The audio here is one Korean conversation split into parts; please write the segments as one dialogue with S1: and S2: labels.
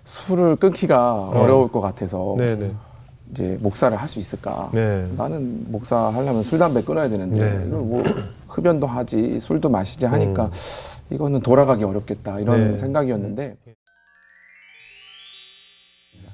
S1: 술을 끊기가 어려울 것 같아서
S2: 네네.
S1: 이제 목사를 할 수 있을까?
S2: 네.
S1: 나는 목사 하려면 술 담배 끊어야 되는데
S2: 네.
S1: 이걸 뭐 흡연도 하지 술도 마시지 하니까 이거는 돌아가기 어렵겠다 이런
S2: 네.
S1: 생각이었는데.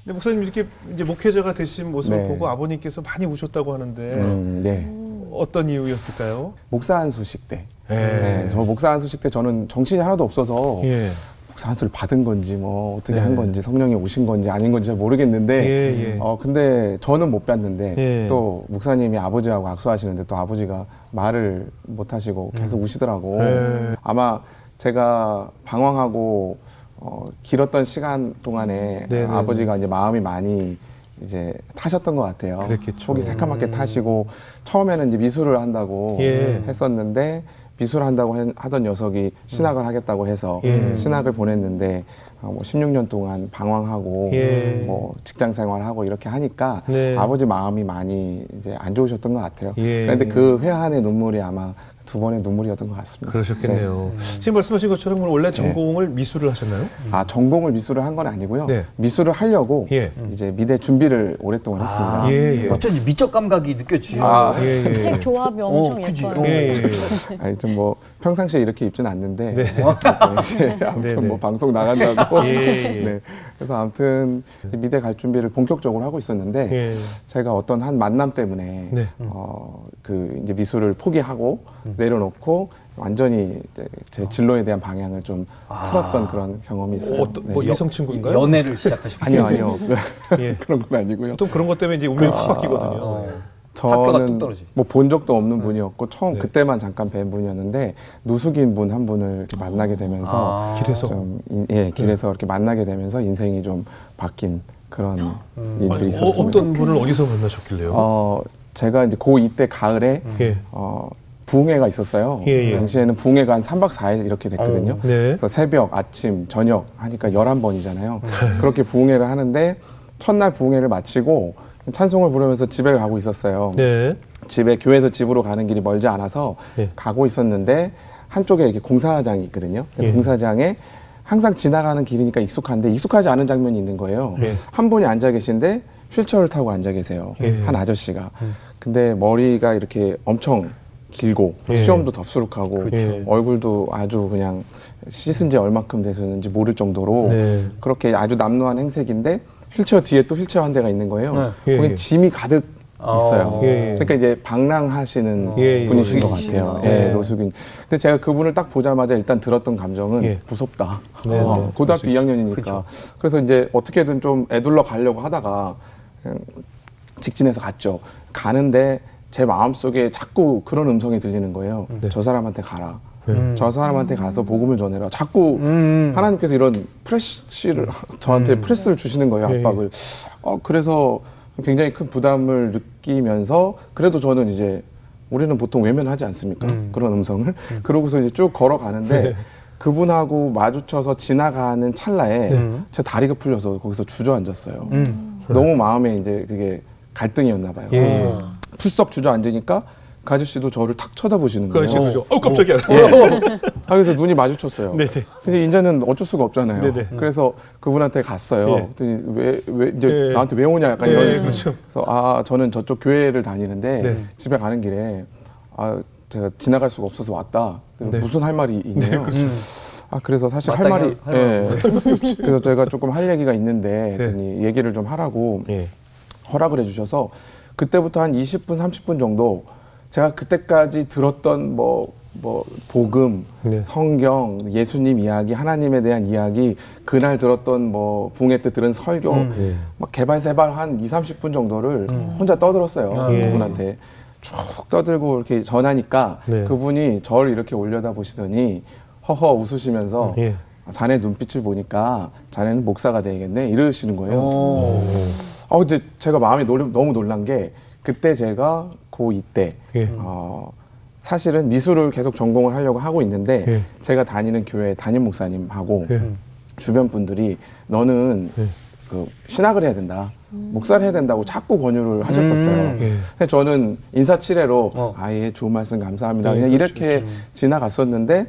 S2: 네, 목사님 이렇게 이제 목회자가 되신 모습을
S1: 네.
S2: 보고 아버님께서 많이 우셨다고 하는데
S1: 네.
S2: 어떤 이유였을까요?
S1: 목사 한수식 때.
S2: 네.
S1: 네, 저 목사 한수식 때 저는 정신이 하나도 없어서
S2: 예.
S1: 목사 한수를 받은 건지 뭐 어떻게
S2: 네.
S1: 한 건지 성령이 오신 건지 아닌 건지 잘 모르겠는데
S2: 예, 예.
S1: 근데 저는 못 받는데
S2: 예.
S1: 또 목사님이 아버지하고 악수하시는데 또 아버지가 말을 못 하시고 계속 우시더라고.
S2: 예.
S1: 아마 제가 방황하고 길었던 시간 동안에
S2: 네네.
S1: 아버지가 이제 마음이 많이 이제 타셨던 것 같아요.
S2: 그랬겠죠.
S1: 속이 새까맣게 타시고 처음에는 이제 미술을 한다고
S2: 예.
S1: 했었는데 미술을 한다고 하던 녀석이 신학을 하겠다고 해서
S2: 예.
S1: 신학을 보냈는데 뭐 16년 동안 방황하고
S2: 예.
S1: 뭐 직장 생활하고 이렇게 하니까
S2: 네.
S1: 아버지 마음이 많이 이제 안 좋으셨던 것 같아요.
S2: 예.
S1: 그런데 그 회한의 눈물이 아마 두 번의 눈물이었던 것 같습니다.
S2: 그러셨겠네요. 지금 말씀하신 것처럼 원래 전공을 미술을 하셨나요?
S1: 전공을 미술을 한 건 아니고요.
S2: 네.
S1: 미술을 하려고
S2: 예.
S1: 이제 미대 준비를 오랫동안 했습니다.
S2: 예, 예.
S3: 어쩐지 미적 감각이 느껴지요.
S2: 예, 예.
S4: 색 조합이 엄청
S3: 그지.
S4: 예뻐요.
S2: 예, 예.
S1: 아니 좀 뭐 평상시에 이렇게 입지는 않는데
S2: 네.
S1: 이제 아무튼
S2: 네, 네.
S1: 뭐 방송 나간다고
S2: 예, 예.
S1: 네. 그래서 아무튼 미대 갈 준비를 본격적으로 하고 있었는데
S2: 예.
S1: 제가 어떤 한 만남 때문에
S2: 네.
S1: 그 이제 미술을 포기하고 내려놓고 완전히 이제 제 진로에 대한 방향을 좀 틀었던 그런 경험이 있어요.
S2: 어떤 뭐
S1: 네.
S2: 이성 친구인가요?
S3: 연애를 시작하셨군요.
S1: 아니요.
S2: 예.
S1: 그런 건 아니고요.
S2: 보통 그런 것 때문에 이제 운명이 확 바뀌거든요.
S3: 학교가
S1: 저는
S3: 뚝 떨어지죠.
S1: 뭐 본 적도 없는 분이었고 처음
S2: 네.
S1: 그때만 잠깐 뵌 분이었는데 누수기인 분 한 분을 이렇게 만나게 되면서
S2: 길에서?
S1: 길에서 이렇게 만나게 되면서 인생이 좀 바뀐 그런 일들이
S2: 아니,
S1: 있었습니다.
S2: 어떤 분을 어디서 만나셨길래요?
S1: 제가 이제 고2 때 가을에
S2: 예.
S1: 부흥회가 있었어요.
S2: 예, 예.
S1: 그 당시에는 부흥회가 한 3박 4일 이렇게 됐거든요.
S2: 네.
S1: 그래서 새벽, 아침, 저녁 하니까 11번이잖아요. 그렇게 부흥회를 하는데 첫날 부흥회를 마치고 찬송을 부르면서 집에 가고 있었어요.
S2: 네.
S1: 집에 교회에서 집으로 가는 길이 멀지 않아서
S2: 예.
S1: 가고 있었는데 한쪽에 이렇게 공사장이 있거든요.
S2: 예.
S1: 공사장에 항상 지나가는 길이니까 익숙한데 익숙하지 않은 장면이 있는 거예요.
S2: 예.
S1: 한 분이 앉아 계신데 휠체어를 타고 앉아 계세요.
S2: 예.
S1: 한 아저씨가. 근데 머리가 이렇게 엄청 길고
S2: 예.
S1: 수염도 덥수룩하고
S2: 그렇죠.
S1: 얼굴도 아주 그냥 씻은 지 얼마큼 되셨는지 모를 정도로
S2: 네.
S1: 그렇게 아주 남루한 행색인데 휠체어 뒤에 또 휠체어 한 대가 있는 거예요.
S2: 예,
S1: 거기
S2: 예.
S1: 짐이 가득 있어요.
S2: 예, 예.
S1: 그러니까 이제 방랑하시는
S2: 예, 예.
S1: 분이신 것
S3: 노숙인이시구나.
S1: 같아요. 예,
S2: 예.
S1: 노숙인. 근데 제가 그분을 딱 보자마자 일단 들었던 감정은
S2: 예.
S1: 무섭다.
S2: 네, 네.
S1: 고등학교 2학년이니까.
S3: 그렇죠.
S1: 그래서 이제 어떻게든 좀 애둘러 가려고 하다가 그냥 직진해서 갔죠. 가는데 제 마음속에 자꾸 그런 음성이 들리는 거예요.
S2: 네.
S1: 저 사람한테 가라. 저 사람한테 가서 복음을 전해라. 자꾸 하나님께서 이런 프레시를 저한테 프레스를 주시는 거예요.
S2: 예, 예.
S1: 압박을. 그래서 굉장히 큰 부담을 느끼면서 그래도 저는 이제 우리는 보통 외면하지 않습니까? 그런 음성을. 그러고서 이제 쭉 걸어가는데
S2: 네.
S1: 그분하고 마주쳐서 지나가는 찰나에 제 다리가 풀려서 거기서 주저앉았어요. 너무 마음에 이제 그게 갈등이었나 봐요.
S2: 예.
S1: 풀썩 주저앉으니까 그 아저씨도 저를 탁 쳐다보시는
S2: 그
S1: 거예요.
S2: 아저씨 그죠? 깜짝이야.
S1: 그래서 눈이 마주쳤어요.
S2: 네네.
S1: 근데 이제는 어쩔 수가 없잖아요.
S2: 네네.
S1: 그래서 그분한테 갔어요.
S2: 예.
S1: 그랬더니 왜 이제
S2: 예.
S1: 나한테 왜 오냐 약간
S2: 예,
S1: 이런.
S2: 그렇죠.
S1: 그래서 저는 저쪽 교회를 다니는데
S2: 네.
S1: 집에 가는 길에 제가 지나갈 수가 없어서 왔다.
S2: 네.
S1: 무슨 할 말이 있네요. 그래서 사실 할
S3: 마땅히
S1: 말이
S3: 할
S1: 그래서 제가 조금 할 얘기가 있는데
S2: 네.
S1: 했더니 얘기를 좀 하라고
S2: 예.
S1: 허락을 해주셔서 그때부터 한 20분 30분 정도 제가 그때까지 들었던 뭐 복음,
S2: 네.
S1: 성경, 예수님 이야기, 하나님에 대한 이야기, 그날 들었던 뭐 붕해 때 들은 설교,
S2: 예.
S1: 막 개발세발 한 2, 30분 정도를 혼자 떠들었어요.
S2: 예.
S1: 그분한테 쭉 떠들고 이렇게 전하니까
S2: 네.
S1: 그분이 저를 이렇게 올려다 보시더니 허허 웃으시면서
S2: 예.
S1: 자네 눈빛을 보니까 자네는 목사가 되겠네 이러시는 거예요. 근데 제가 마음이 너무 놀란 게 그때 제가 고2 때
S2: 예.
S1: 사실은 미술을 계속 전공을 하려고 하고 있는데
S2: 예.
S1: 제가 다니는 교회 담임 목사님하고
S2: 예.
S1: 주변 분들이 너는
S2: 예.
S1: 그 신학을 해야 된다. 목사를 해야 된다고 자꾸 권유를 하셨었어요.
S2: 예.
S1: 근데 저는 인사치레로 예, 좋은 말씀 감사합니다.
S2: 네,
S1: 그냥
S2: 그렇죠,
S1: 이렇게 지나갔었는데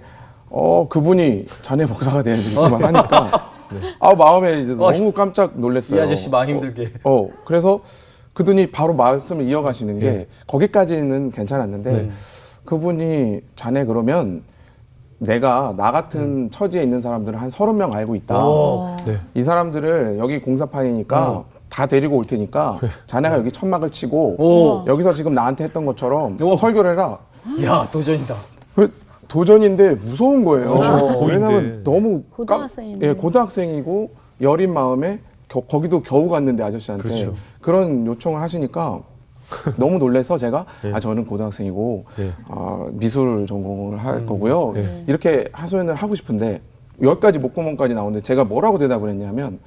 S1: 그분이 자네 목사가 돼야지 그 말 하니까 마음에 이제 너무 깜짝 놀랐어요.
S3: 이 아저씨 많이 힘들게.
S1: 그래서 그분이 바로 말씀을 이어가시는 게 거기까지는 괜찮았는데 그분이 자네 그러면 내가 나 같은 처지에 있는 사람들을 한 30명 알고 있다.
S2: 네.
S1: 이 사람들을 여기 공사파이니까 다 데리고 올 테니까 자네가 여기 천막을 치고 여기서 지금 나한테 했던 것처럼 설교를 해라.
S3: 야, 도전이다.
S1: 그 도전인데 무서운 거예요.
S2: 그렇죠.
S1: 왜냐면 너무
S4: 고등학생인데.
S1: 고등학생이고 여린 마음에 거기도 겨우 갔는데 아저씨한테
S2: 그렇죠.
S1: 그런 요청을 하시니까 너무 놀라서 제가 저는 고등학생이고
S2: 네.
S1: 미술 전공을 할 거고요. 이렇게 하소연을 하고 싶은데 10가지 목구멍까지 나오는데 제가 뭐라고 대답을 했냐면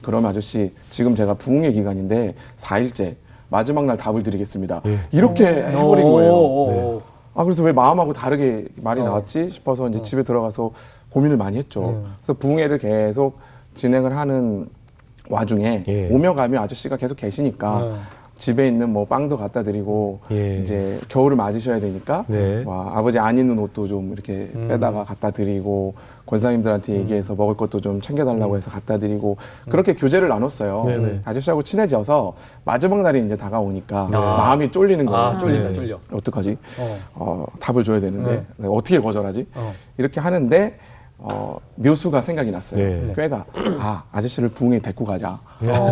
S1: 그럼 아저씨 지금 제가 부흥의 기간인데 4일째 마지막 날 답을 드리겠습니다. 이렇게 해버린 거예요. 그래서 왜 마음하고 다르게 말이 나왔지 싶어서 이제 집에 들어가서 고민을 많이 했죠. 그래서 부흥회를 계속 진행을 하는 와중에 오며 가며 아저씨가 계속 계시니까 집에 있는 뭐 빵도 갖다 드리고 이제 겨울을 맞으셔야 되니까 아버지 안 입는 옷도 좀 이렇게 빼다가 갖다 드리고 권사님들한테 얘기해서 먹을 것도 좀 챙겨달라고 해서 갖다 드리고 그렇게 교제를 나눴어요. 아저씨하고 친해져서 마지막 날이 이제 다가오니까 마음이 쫄리는 거예요.
S3: 쫄려.
S1: 어떡하지? 답을 줘야 되는데 내가 어떻게 거절하지? 이렇게 하는데 묘수가 생각이 났어요. 꾀가 아저씨를 부흥에 데리고 가자.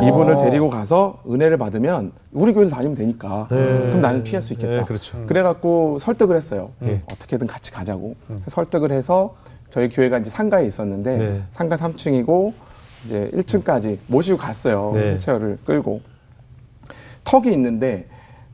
S1: 이분을 데리고 가서 은혜를 받으면 우리 교회를 다니면 되니까 그럼 나는 피할 수 있겠다.
S2: 그렇죠.
S1: 그래갖고 설득을 했어요. 어떻게든 같이 가자고. 설득을 해서 저희 교회가 이제 상가에 있었는데 상가 3층이고 이제 1층까지 모시고 갔어요. 휠체어를 끌고 턱이 있는데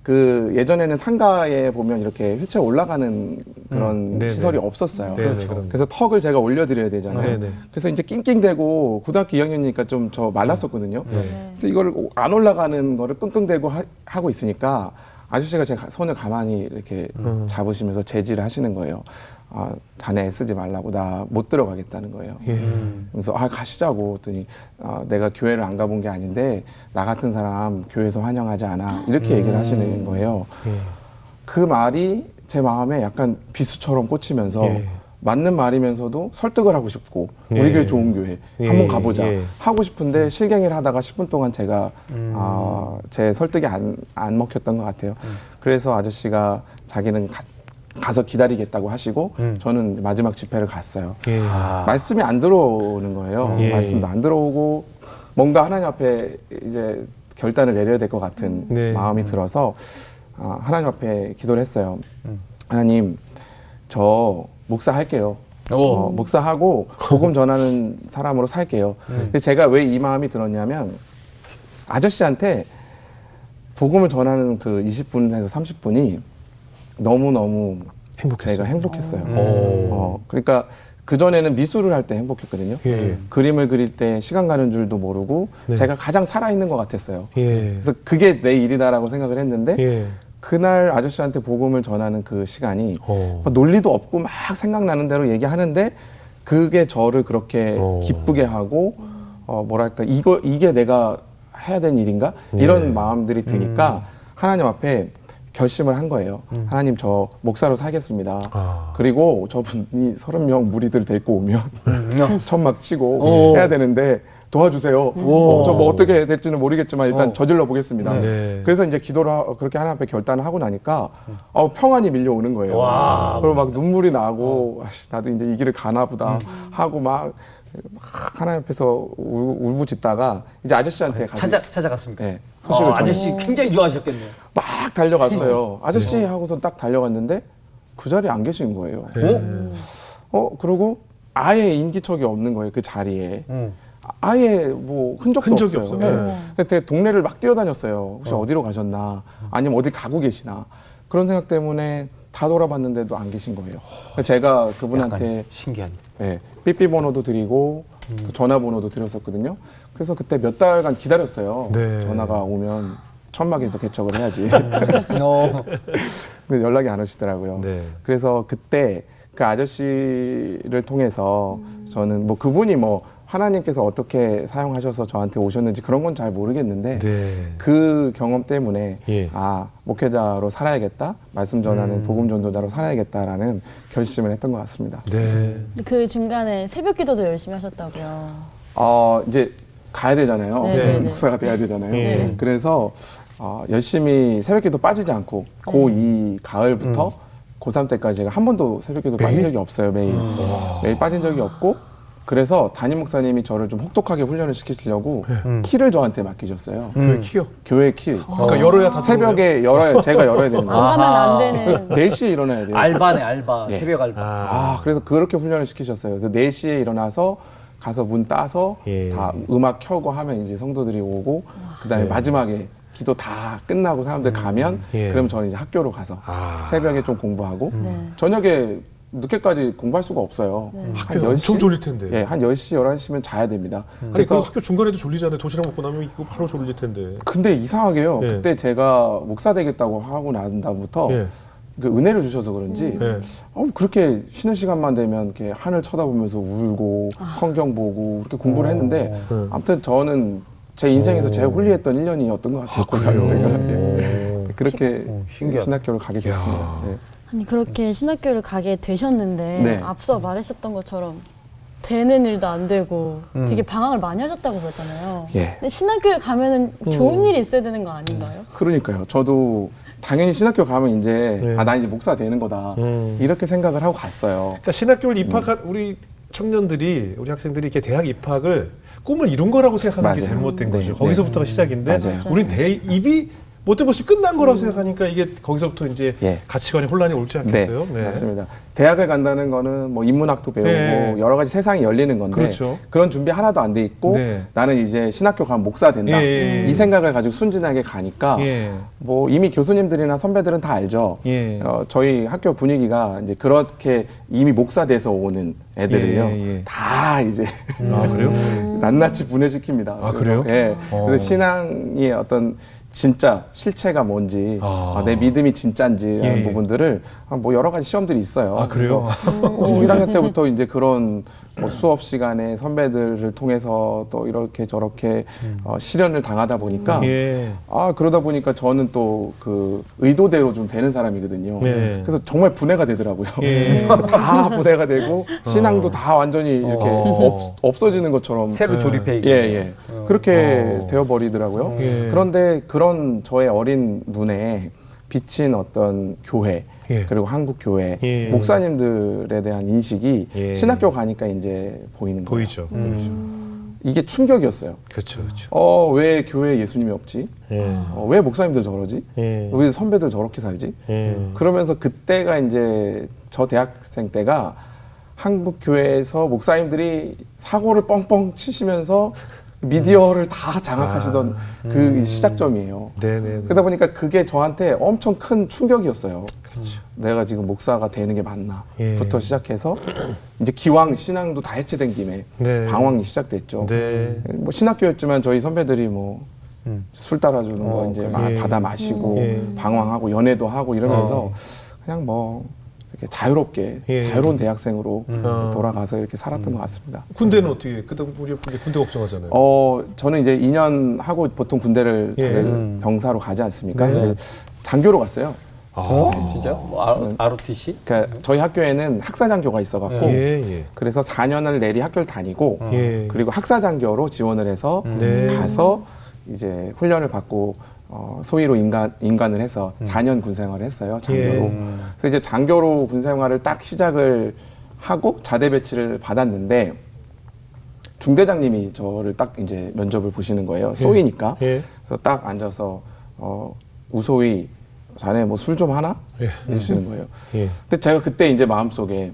S1: 그 예전에는 상가에 보면 이렇게 휠체어 올라가는 그런 시설이 없었어요. 그래서 턱을 제가 올려드려야 되잖아요. 그래서 이제 낑낑대고 고등학교 2학년이니까 좀 저 말랐었거든요. 그래서 이걸 안 올라가는 거를 끙끙대고 하고 있으니까 아저씨가 제 손을 가만히 이렇게 잡으시면서 제지를 하시는 거예요. 자네 애쓰지 말라고 나 못 들어가겠다는 거예요. 그래서 가시자고 했더니 내가 교회를 안 가본 게 아닌데 나 같은 사람 교회에서 환영하지 않아 이렇게 얘기를 하시는 거예요. 그 말이 제 마음에 약간 비수처럼 꽂히면서 맞는 말이면서도 설득을 하고 싶고 우리 교회 좋은 교회 한번 가보자 하고 싶은데 실갱이를 하다가 10분 동안 제가 제 설득이 안 먹혔던 것 같아요. 그래서 아저씨가 자기는 가서 기다리겠다고 하시고 저는 마지막 집회를 갔어요. 말씀이 안 들어오는 거예요. 말씀도 안 들어오고 뭔가 하나님 앞에 이제 결단을 내려야 될 것 같은 마음이 들어서 하나님 앞에 기도를 했어요. 하나님, 저 목사할게요. 목사하고 복음 전하는 사람으로 살게요. 근데 제가 왜 이 마음이 들었냐면 아저씨한테 복음을 전하는 그 20분에서 30분이 너무너무 제가 행복했어요. 그러니까 그전에는 미술을 할 때 행복했거든요. 그림을 그릴 때 시간 가는 줄도 모르고 제가 가장 살아있는 것 같았어요. 그래서 그게 내 일이다라고 생각을 했는데 그날 아저씨한테 복음을 전하는 그 시간이 논리도 없고 막 생각나는 대로 얘기하는데 그게 저를 그렇게 기쁘게 하고 뭐랄까 이게 내가 해야 되는 일인가? 이런 마음들이 드니까 하나님 앞에 결심을 한 거예요. 하나님, 저 목사로 살겠습니다. 그리고 저분이 30명 무리들 데리고 오면 천막 치고 해야 되는데 도와주세요. 저 뭐 어떻게 될지는 모르겠지만 일단 저질러 보겠습니다. 그래서 이제 기도를 그렇게 하나님 앞에 결단을 하고 나니까 평안이 밀려오는 거예요. 그리고 막 눈물이 나고 나도 이제 이 길을 가나 보다 하고 막 하나님 앞에서 울부짖다가 이제 아저씨한테
S3: 찾아갔습니까?
S1: 네, 소식을
S3: 아저씨 굉장히 좋아하셨겠네요.
S1: 막 달려갔어요. 아저씨 하고서 딱 달려갔는데 그 자리에 안 계신 거예요. 그리고 아예 인기척이 없는 거예요. 그 자리에. 아예 뭐 흔적이 없어요. 네. 근데 동네를 막 뛰어다녔어요. 혹시 어디로 가셨나? 아니면 어디 가고 계시나? 그런 생각 때문에 다 돌아봤는데도 안 계신 거예요. 제가 그분한테
S3: 신기한데.
S1: 네, 삐삐 번호도 드리고 또 전화번호도 드렸었거든요. 그래서 그때 몇 달간 기다렸어요. 전화가 오면 천막에서 개척을 해야지. 근데 연락이 안 오시더라고요. 그래서 그때 그 아저씨를 통해서 저는 뭐 그분이 뭐 하나님께서 어떻게 사용하셔서 저한테 오셨는지 그런 건 잘 모르겠는데 그 경험 때문에 목회자로 살아야겠다, 말씀 전하는 복음 전도자로 살아야겠다라는 결심을 했던 것 같습니다.
S4: 그 중간에 새벽 기도도 열심히 하셨다고요.
S1: 이제 가야 되잖아요.
S4: 네.
S1: 목사가 돼야 되잖아요.
S4: 네.
S1: 그래서 열심히 새벽기도 빠지지 않고 고2 가을부터 고3 때까지 제가 한 번도 새벽기도 빠진 적이 없어요. 매일 빠진 적이 없고 그래서 담임 목사님이 저를 좀 혹독하게 훈련을 시키시려고 키를 저한테 맡기셨어요.
S2: 교회 키요.
S1: 교회 키.
S2: 그러니까 열어야 다
S1: 새벽에 제가 열어야 되는
S4: 안
S1: 거예요.
S4: 가면 안 되는.
S1: 4시에 일어나야 돼요.
S3: 알바네 알바.
S1: 예.
S3: 새벽 알바.
S1: 그래서 그렇게 훈련을 시키셨어요. 그래서 4시에 일어나서 가서 문 따서
S2: 예.
S1: 다 음악 켜고 하면 이제 성도들이 오고 그다음에 마지막에 기도 다 끝나고 사람들 가면
S2: 예.
S1: 그럼 저는 이제 학교로 가서 새벽에 좀 공부하고
S4: 네.
S1: 저녁에 늦게까지 공부할 수가 없어요.
S2: 학교 엄청 졸릴 텐데.
S1: 예, 한 10시, 11시면 자야 됩니다.
S2: 아니
S1: 그래서
S2: 그 학교 중간에도 졸리잖아요. 도시락 먹고 나면 이거 바로 졸릴 텐데.
S1: 근데 이상하게요.
S2: 예.
S1: 그때 제가 목사 되겠다고 하고 난 다음부터
S2: 예.
S1: 그 은혜를 주셔서 그런지
S2: 예.
S1: 그렇게 쉬는 시간만 되면 이렇게 하늘 쳐다보면서 울고 성경 보고 그렇게 공부를 했는데 아무튼 저는 제 인생에서 제일 홀리했던 1년이었던 것 같아요. 고3 때가. 예. 그렇게
S3: 신기하다.
S1: 신학교를 가게 됐습니다. 네.
S4: 아니 그렇게 신학교를 가게 되셨는데
S1: 네.
S4: 앞서 말하셨던 것처럼 되는 일도 안 되고 되게 방황을 많이 하셨다고 그랬잖아요.
S1: 예.
S4: 근데 신학교에 가면은 좋은 일이 있어야 되는 거 아닌가요?
S1: 그러니까요. 저도 당연히 신학교 가면 이제
S2: 네.
S1: 난 이제 목사 되는 거다 이렇게 생각을 하고 갔어요.
S2: 그러니까 신학교를 입학한 우리 청년들이 우리 학생들이 이렇게 대학 입학을 꿈을 이룬 거라고 생각하는 게
S1: 맞아요.
S2: 잘못된
S1: 네.
S2: 거죠. 거기서부터가 시작인데
S1: 맞아요.
S2: 우린 대입이 못된 것이 끝난 거라고 생각하니까 이게 거기서부터 이제
S1: 예.
S2: 가치관의 혼란이 올지 않겠어요?
S1: 네, 맞습니다. 대학을 간다는 거는 뭐 인문학도 배우고
S2: 네.
S1: 여러 가지 세상이 열리는 건데
S2: 그렇죠.
S1: 그런 준비 하나도 안 돼 있고
S2: 네.
S1: 나는 이제 신학교 가면 목사 된다.
S2: 예.
S1: 이 생각을 가지고 순진하게 가니까
S2: 예.
S1: 뭐 이미 교수님들이나 선배들은 다 알죠.
S2: 예.
S1: 저희 학교 분위기가 이제 그렇게 이미 목사 돼서 오는 애들을요.
S2: 예.
S1: 다 이제
S2: 아 그래요?
S1: 낱낱이 분해시킵니다.
S2: 아, 그래요?
S1: 예. 그래서 신앙의 어떤 진짜 실체가 뭔지 내 믿음이 진짜인지라는
S2: 예.
S1: 부분들을 뭐 여러 가지 시험들이 있어요.
S2: 아 그래요?
S1: 그래서 1학년 때부터 이제 그런 뭐 수업 시간에 선배들을 통해서 또 이렇게 저렇게 실현을 당하다 보니까
S2: 예.
S1: 그러다 보니까 저는 또 그 의도대로 좀 되는 사람이거든요.
S2: 네.
S1: 그래서 정말 분해가 되더라고요.
S2: 예.
S1: 다 분해가 되고 신앙도 다 완전히 이렇게 없어지는 것처럼
S3: 새로 조립해.
S1: 예. 그렇게 되어버리더라고요.
S2: 예.
S1: 그런데 그런 저의 어린 눈에 비친 어떤 교회,
S2: 예.
S1: 그리고 한국 교회,
S2: 예.
S1: 목사님들에 대한 인식이
S2: 예.
S1: 신학교 가니까 이제 보이는 거예요.
S2: 보이죠. 보이죠.
S1: 이게 충격이었어요.
S2: 그렇죠. 그렇죠.
S1: 왜 교회에 예수님이 없지?
S2: 예.
S1: 왜 목사님들 저러지?
S2: 예.
S1: 왜 선배들 저렇게 살지?
S2: 예.
S1: 그러면서 그때가 이제 저 대학생 때가 한국 교회에서 목사님들이 사고를 뻥뻥 치시면서 미디어를 다 장악하시던 그 시작점이에요.
S2: 네네.
S1: 그러다 보니까 그게 저한테 엄청 큰 충격이었어요. 내가 지금 목사가 되는 게 맞나?부터 시작해서 이제 기왕 신앙도 다 해체된 김에
S2: 네.
S1: 방황이 시작됐죠.
S2: 네.
S1: 뭐 신학교였지만 저희 선배들이 뭐 술 따라주는 거 이제
S2: 예.
S1: 받아 마시고
S2: 예.
S1: 방황하고 연애도 하고 이러면서 그냥 뭐 이렇게 자유롭게
S2: 예.
S1: 자유로운 대학생으로 돌아가서 이렇게 살았던 것 같습니다.
S2: 군대는 어떻게? 그다음 우리 군대 걱정하잖아요.
S1: 저는 이제 2년 하고 보통 군대를
S2: 예.
S1: 다들 병사로 가지 않습니까?
S2: 네.
S1: 근데 장교로 갔어요.
S3: 진짜요? 뭐 ROTC?
S1: 그러니까 저희 학교에는 학사장교가 있어갖고
S2: 예.
S1: 그래서 4년을 내리 학교를 다니고
S2: 예.
S1: 그리고 학사장교로 지원을 해서
S2: 네.
S1: 가서 이제 훈련을 받고 소위로 인간을 해서 4년 군 생활을 했어요. 장교로. 그래서 이제 장교로 군 생활을 딱 시작을 하고 자대 배치를 받았는데 중대장님이 저를 딱 이제 면접을 보시는 거예요. 소위니까.
S2: 예.
S1: 그래서 딱 앉아서 우소위 자네 뭐 술 좀 하나?
S2: 예.
S1: 해주시는 거예요.
S2: 예.
S1: 근데 제가 그때 이제 마음속에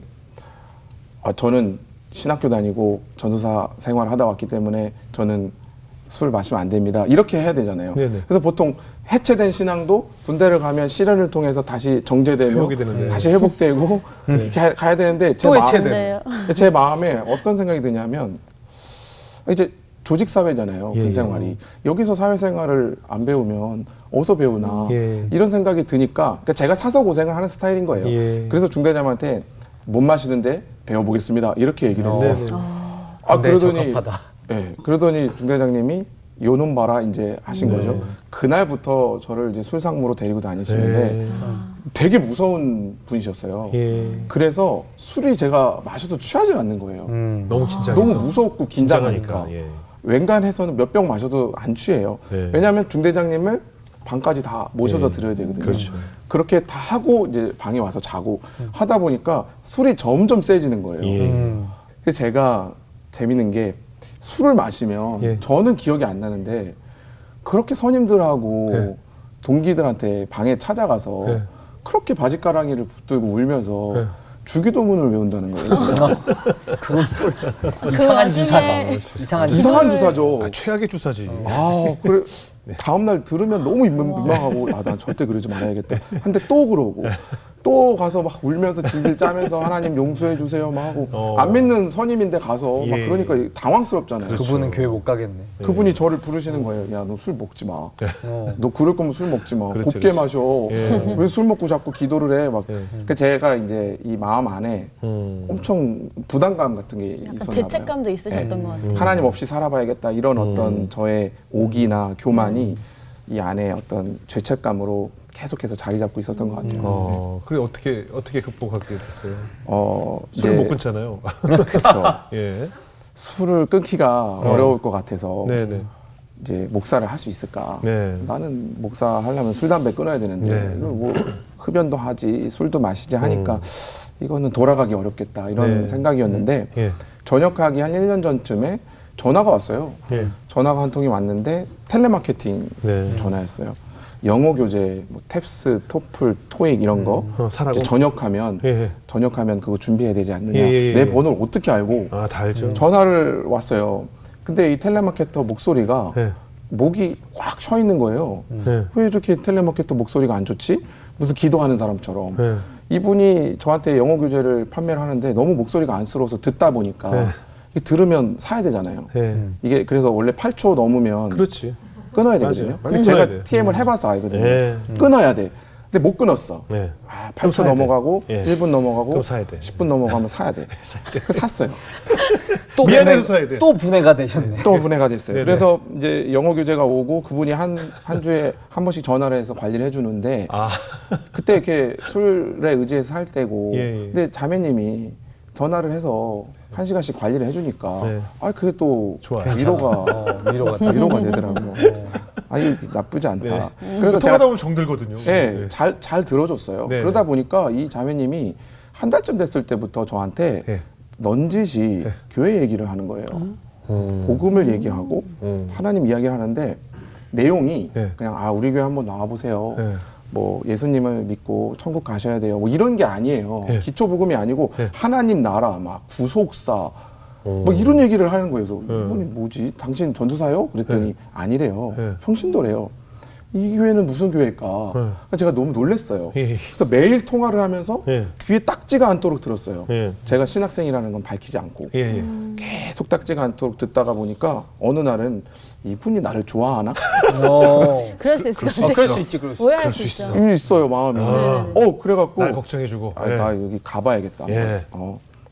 S1: 저는 신학교 다니고 전도사 생활을 하다 왔기 때문에 저는 술 마시면 안 됩니다. 이렇게 해야 되잖아요.
S2: 네네.
S1: 그래서 보통 해체된 신앙도 군대를 가면 실현을 통해서 다시 정제되면
S2: 회복이 되는데.
S1: 다시 회복되고 이렇게 가야 되는데
S3: 또 해체되는.
S1: 제 마음에 어떤 생각이 드냐면 이제 조직 사회잖아요.
S2: 예,
S1: 군 생활이. 여기서 사회생활을 안 배우면 어디서 배우나
S2: 예.
S1: 이런 생각이 드니까 그러니까 제가 사서 고생을 하는 스타일인 거예요.
S2: 예.
S1: 그래서 중대장한테 못 마시는데 배워보겠습니다. 이렇게 얘기를 했어요.
S2: 네네.
S1: 그러더니
S3: 적합하다.
S1: 그러더니 중대장님이 요놈 봐라 이제 하신 거죠. 그날부터 저를 이제 술상무로 데리고 다니시는데
S2: 네.
S1: 되게 무서운 분이셨어요.
S2: 예.
S1: 그래서 술이 제가 마셔도 취하지 않는 거예요.
S2: 너무 긴장해서.
S1: 너무 무섭고 긴장하니까.
S2: 예.
S1: 웬간해서는 몇 병 마셔도 안 취해요.
S2: 네.
S1: 왜냐하면 중대장님을 방까지 다 모셔다
S2: 예.
S1: 드려야 되거든요.
S2: 그렇죠.
S1: 그렇게 다 하고 이제 방에 와서 자고 하다 보니까 술이 점점 세지는 거예요.
S2: 예.
S1: 근데 제가 재밌는 게 술을 마시면
S2: 예.
S1: 저는 기억이 안 나는데 그렇게 선임들하고
S2: 예.
S1: 동기들한테 방에 찾아가서
S2: 예.
S1: 그렇게 바짓가랑이를 붙들고 울면서
S2: 예.
S1: 주기도문을 외운다는 거예요.
S3: 이상한
S4: 와중에-
S3: 주사죠. 이상한
S1: 이상한 주사죠.
S2: 아, 최악의 주사지.
S1: 그래. 다음 날 들으면 너무 민망하고 난 절대 그러지 말아야겠다. 근데 또 그러고 또 가서 막 울면서 질질 짜면서 하나님 용서해 주세요 막 하고 안 믿는 선임인데 가서 막
S2: 예.
S1: 그러니까 당황스럽잖아요.
S3: 그분은 교회 못 가겠네.
S1: 그분이 저를 부르시는 거예요. 야, 너 술 먹지 마.
S3: 어.
S1: 너 그럴 거면 술 먹지 마.
S2: 그렇지,
S1: 곱게
S2: 그렇지.
S1: 마셔.
S2: 예.
S1: 왜 술 먹고 자꾸 기도를 해? 막.
S2: 예.
S1: 그 제가 이제 이 마음 안에 엄청 부담감 같은 게
S4: 약간
S1: 있었나 봐요.
S4: 죄책감도 있으셨던 것 같아요.
S1: 하나님 없이 살아봐야겠다 이런 어떤 저의 오기나 교만이 이 안에 어떤 죄책감으로 계속해서 자리 잡고 있었던 것 같아요.
S2: 그래 어떻게 극복하게 됐어요?
S1: 이제
S2: 술을 못 끊잖아요.
S1: 그렇죠.
S2: 예.
S1: 술을 끊기가 어려울 것 같아서
S2: 네네.
S1: 이제 목사를 할 수 있을까?
S2: 네.
S1: 나는 목사 하려면 술 담배 끊어야 되는데
S2: 네.
S1: 이걸 뭐 흡연도 하지 술도 마시지 하니까 이거는 돌아가기 어렵겠다 이런
S2: 네.
S1: 생각이었는데
S2: 예.
S1: 전역하기 한 1년 전쯤에 전화가 왔어요.
S2: 예.
S1: 전화가 한 통이 왔는데 텔레마케팅
S2: 네.
S1: 전화였어요. 영어 교재, 뭐 탭스, 토플, 토익 이런 거
S2: 사라고?
S1: 이제 전역하면
S2: 예.
S1: 그거 준비해야 되지 않느냐.
S2: 예.
S1: 내 번호를 어떻게 알고
S2: 아, 다 알죠.
S1: 전화를 왔어요. 근데 이 텔레마케터 목소리가
S2: 예.
S1: 목이 꽉 쉬어 있는 거예요.
S2: 예.
S1: 왜 이렇게 텔레마케터 목소리가 안 좋지? 무슨 기도하는 사람처럼.
S2: 예.
S1: 이분이 저한테 영어 교재를 판매를 하는데 너무 목소리가 안쓰러워서 듣다 보니까
S2: 네.
S1: 이게 들으면 사야 되잖아요.
S2: 예.
S1: 이게 그래서 원래 8초 넘으면
S2: 그렇지.
S1: 끊어야
S2: 맞아요.
S1: 되거든요.
S2: 빨리
S1: 근데
S2: 끊어야
S1: 제가
S2: 돼.
S1: TM을 해봐서 알거든요.
S2: 예.
S1: 끊어야 돼. 근데 못 끊었어.
S2: 네.
S1: 아,
S2: 그럼
S1: 8초
S2: 사야 돼.
S1: 넘어가고
S2: 예.
S1: 1분 넘어가고
S2: 그럼 사야 돼.
S1: 10분 넘어가면 사야 돼. 그래서 샀어요.
S3: 또
S2: 미안해서
S3: 분해-
S2: 사야 돼.
S3: 또 분해가 되셨네.
S1: 또 분해가 됐어요.
S2: 네네.
S1: 그래서 이제 영어 교재가 오고 그분이 한 주에 한 번씩 전화를 해서 관리를 해주는데
S2: 아.
S1: 그때 이렇게 술에 의지해서 할 때고
S2: 예.
S1: 근데 자매님이 전화를 해서 1시간씩 관리를 해주니까
S2: 네.
S1: 그게 또
S2: 좋아요.
S1: 위로가 되더라고요. 이게 나쁘지 않다. 그래서
S2: 통하다
S1: 제가
S2: 보면 정들거든요.
S1: 예, 잘 들어줬어요.
S2: 네.
S1: 그러다 보니까 이 자매님이 한 달쯤 됐을 때부터 저한테
S2: 네.
S1: 넌지시 교회 얘기를 하는 거예요. 복음을 얘기하고 하나님 이야기를 하는데 내용이
S2: 네.
S1: 그냥 우리 교회 한번 나와보세요.
S2: 네.
S1: 뭐 예수님을 믿고 천국 가셔야 돼요. 뭐 이런 게 아니에요.
S2: 네.
S1: 기초 복음이 아니고
S2: 네.
S1: 하나님 나라, 막 구속사, 뭐 이런 얘기를 하는 거예요. 그래서 이분이 뭐지? 당신 전도사요? 그랬더니 아니래요.
S2: 네.
S1: 평신도래요. 이 교회는 무슨 교회일까? 그래서 제가 너무 놀랐어요.
S2: 예.
S1: 그래서 매일 통화를 하면서
S2: 예.
S1: 귀에 딱지가 않도록 들었어요.
S2: 예.
S1: 제가 신학생이라는 건 밝히지 않고
S2: 예.
S1: 계속 딱지가 않도록 듣다가 보니까 어느 날은 이분이 나를 좋아하나?
S4: 그럴 수 있을 것 같아요.
S3: 그럴 수 있지, 그럴 수 있지.
S4: 오해할
S2: 그럴
S4: 수
S2: 수
S4: 있죠.
S2: 있어.
S1: 이게 있어요 마음이. 그래갖고
S2: 날 걱정해주고. 예.
S1: 나 여기 가봐야겠다.
S2: 예.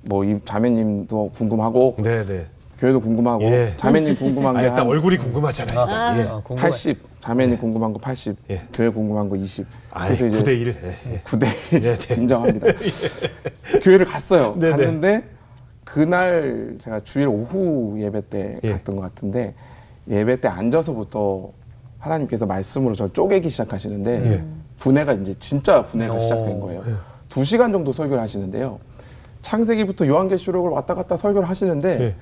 S1: 뭐 이 자매님도 궁금하고
S2: 네네.
S1: 교회도 궁금하고
S2: 예.
S1: 자매님 궁금한 게
S2: 일단
S1: 한
S2: 얼굴이 궁금하잖아요. 일단. 예.
S3: 궁금해.
S1: 80, 자매님 궁금한 거 80,
S2: 예.
S1: 교회 궁금한 거 20.
S2: 아이, 9대1. 예.
S1: 9대1
S2: 네, 네.
S1: 인정합니다. 교회를 갔어요.
S2: 네, 네.
S1: 갔는데 그날 제가 주일 오후 예배 때
S2: 예.
S1: 갔던 것 같은데 예배 때 앉아서부터 하나님께서 말씀으로 저를 쪼개기 시작하시는데
S2: 예.
S1: 분해가 이제 진짜 분해가 시작된 거예요. 2시간 정도 설교를 하시는데요. 창세기부터 요한계시록을 왔다 갔다 설교를 하시는데
S2: 예.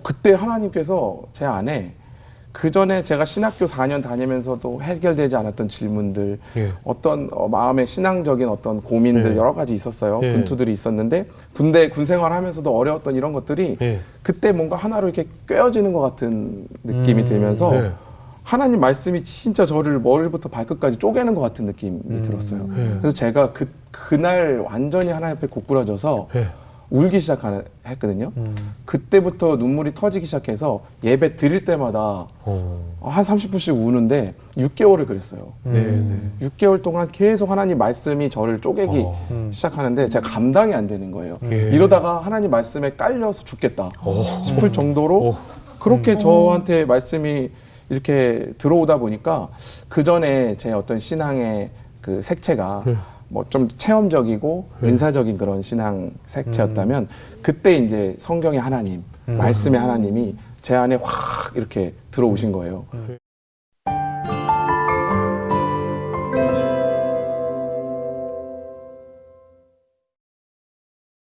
S1: 그때 하나님께서 제 안에 그 전에 제가 신학교 4년 다니면서도 해결되지 않았던 질문들,
S2: 예.
S1: 어떤 마음의 신앙적인 어떤 고민들
S2: 예.
S1: 여러 가지 있었어요.
S2: 예.
S1: 분투들이 있었는데 군 생활하면서도 어려웠던 이런 것들이
S2: 예.
S1: 그때 뭔가 하나로 이렇게 꿰어지는 것 같은 느낌이 들면서
S2: 예.
S1: 하나님 말씀이 진짜 저를 머리부터 발끝까지 쪼개는 것 같은 느낌이 들었어요. 그래서 제가 그날 완전히 하나님 앞에 고꾸라져서
S2: 예.
S1: 울기 시작했거든요. 그때부터 눈물이 터지기 시작해서 예배 드릴 때마다 한 30분씩 우는데 6개월을 그랬어요.
S2: 네.
S1: 6개월 동안 계속 하나님 말씀이 저를 쪼개기 시작하는데 제가 감당이 안 되는 거예요. 이러다가 하나님 말씀에 깔려서 죽겠다 싶을 정도로 그렇게 저한테 말씀이 이렇게 들어오다 보니까 그 전에 제 어떤 신앙의 그 색채가 뭐 좀 체험적이고 은사적인 그런 신앙 색채였다면 그때 이제 성경의 하나님, 말씀의 하나님이 제 안에 확 이렇게 들어오신 거예요.